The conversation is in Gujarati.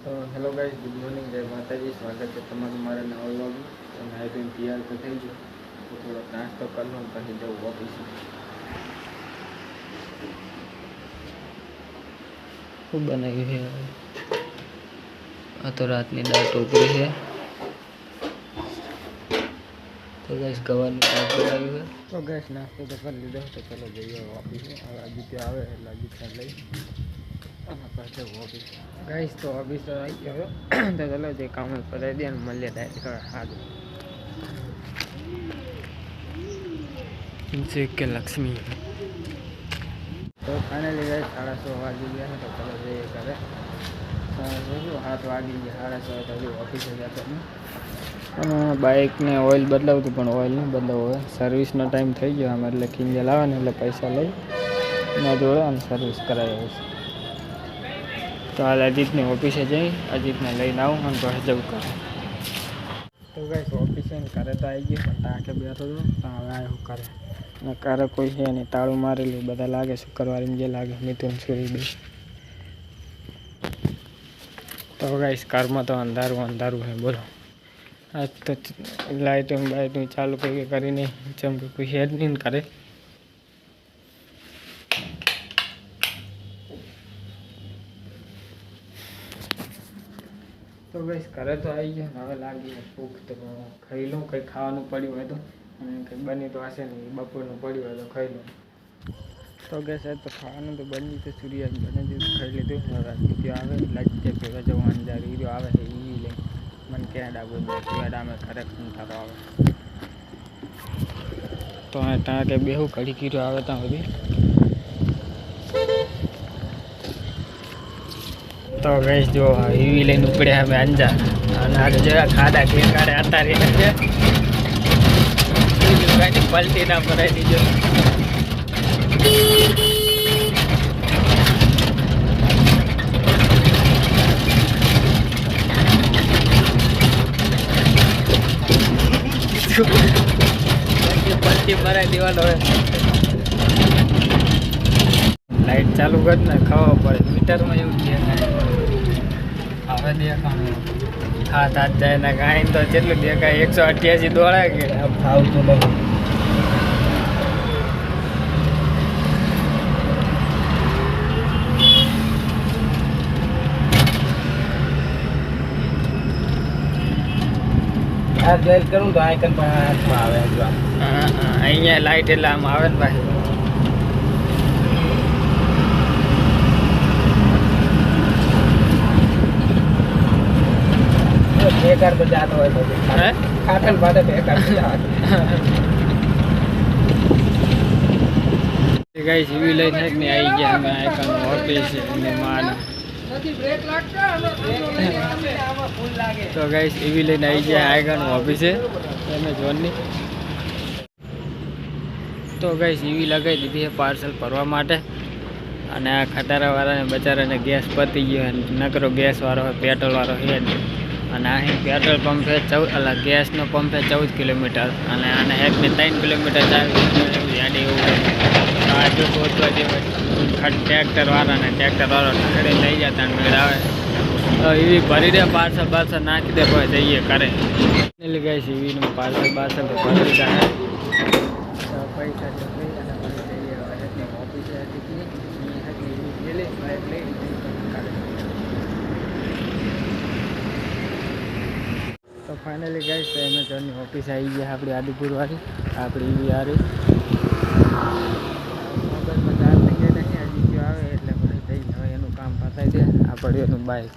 તો હેલો ગાઈસ, ગુડ મોર્નિંગ, જય માતાજી. સ્વાગત છે તમારું મારા નવા વ્લોગમાં. તો નાઈ ધોઈને તૈયાર તો થઈ ગયો, તો થોડોક નાસ્તો કરી લઉં પછી જવું ઓફિસે. શું બનાવ્યું છે? આ તો રાતની દાળ ટોકરી છે. તો ગાઈસ ગવાનું શાક બનાવ્યું છે. તો ગાઈસ નાસ્તો તો કરી લીધો, તો ચલો જઈએ ઓફિસે. હવે આદિત્ય આવે એટલે આદિત્ય લઈ અને પછી ઓફિસ. ગાઈસ તો ઓફિસ તો આવી ગયો, તો ચલો જે કામ પતાવી દે અને મળીએ ડાયરેક્ટ આગળ. જે કે લક્ષ્મી. તો ફાઇનલી ગાઈસ 6:30 વાગી ગયા છે, તો ચલો જઈએ ઘરે. 7 વાગી ગયા, 6:30 તો ઓફિસે જતો ને બાઇકને ઓઇલ બદલાવતું, પણ ઓઇલ નહીં બદલાવું. હવે સર્વિસનો ટાઈમ થઈ ગયો આમ, એટલે કિંજલ આવે ને એટલે પૈસા લઈ એના જોડે અને સર્વિસ કરાવી આવીશ. તો હાલ અજીતની ઓફિસે જઈ અજીતને લઈને આવું અને પછી જવું કરે. તો ગાઈસ ઓફિસે ઘરે તો આવી ગયો, પણ ટાંકે બેઠો હતો. તો હવે આ શું કરે ને કરે કોઈ છે નહીં, તાળું મારેલું. બધા લાગે શુક્રવારે જે લાગે મિથુન સુરી બે. તો ગાઈસ કારમાં તો અંધારું છે, બોલો. આજ તો લાઇટું ચાલુ કરીને જેમ કે કોઈ હેડ નહીં કરે. તો ગાઈસ ઘરે તો આવી ગયો, હવે લાગી ભૂખ. તો ખાઈ લઉં, કંઈ ખાવાનું પડ્યું હોય તો, અને કંઈ બની તો હશે નહીં, બપોરનું પડ્યું હોય તો ખાઈ લઉં. તો ગાઈસ તો ખાવાનું તો બની તો સૂર્યાજ બને દીધું, ખાઈ લીધું. હવે બીજો આવે લાગી ભેગા જવું અંજાર હીરો આવે છે, એ લઈ મને કેનેડા બોલ કેનેડા અમે ઘરે ખંતારો આવે. તો ત્યાં કે બેહું કઢી કીરો આવે ત્યાં સુધી. તો ગઈશ જો એવી લઈને ઉપડ્યા અમે અંજાર, અને આગળ જોયા ખાડા ઠેકાડે અતારી છે. પલટી ના ભરાઈ દીજો. પલટી ભરાઈ દેવાનો હોય. લાઈટ ચાલુ કર ને ખાવા પડે, મીટરમાં એવું દેખાય. હવે દેખાવાનું હાથ જાય ને ગાય તો જેટલું દેખાય 188 દોડાય કે ફાવતું નથી. કરું તો આઈકન પણ હાથમાં આવે. અહીંયા લાઈટ એટલે આમ આવે ને ભાઈ. બેકાર તો જાતો હોય તો કાટલ પાડે બેકાર ગાઈસ એવી લઈ થાય ને આવી ગયા અમે આઈકન ઓફિસ અને માન. તો ગાઈસ એવી લઈને આવી ગયા આઈકન ઓફિસે અમે જોનની. તો ગાઈસ એવી લગાવી દીધી છે પાર્સલ ભરવા માટે. અને આ ખટારાવાળાને બચારાને ગેસ પતી ગયો, નકરો ગેસવાળો હોય, પેટ્રોલવાળો છે. અને અહીં પેટ્રોલ પંપે ગેસનો પંપે 14 કિલોમીટર, અને આને એકને 3 કિલોમીટર ચાલી એવું. આજુ પહોંચવા જેવું ટ્રેક્ટરવાળાને ટ્રેક્ટરવાળો ઠેડે લઈ જતા મેળ આવે. તો એવી ભરી દે, પાર્સલ નાખી દે, પછી જઈએ કરે. એટલે ગાઈસ એવીનું પાર્સલ તો ભરી દીધા છે. પૈસા લઈ અને પછી જઈએ ઓફિસે. તો ફાઇનલી ગાઈસ તો એમેઝોનની ઓફિસ આવી ગયા આપણી આદિપુરવાળી, આપણી એવી આરી. મોબાઈલમાં ચાર્જ થઈ ગયા નહીં, હજી આવે એટલે પછી જઈને હવે એનું કામ પતાવી દે. આ પડ્યું એનું બાઇક.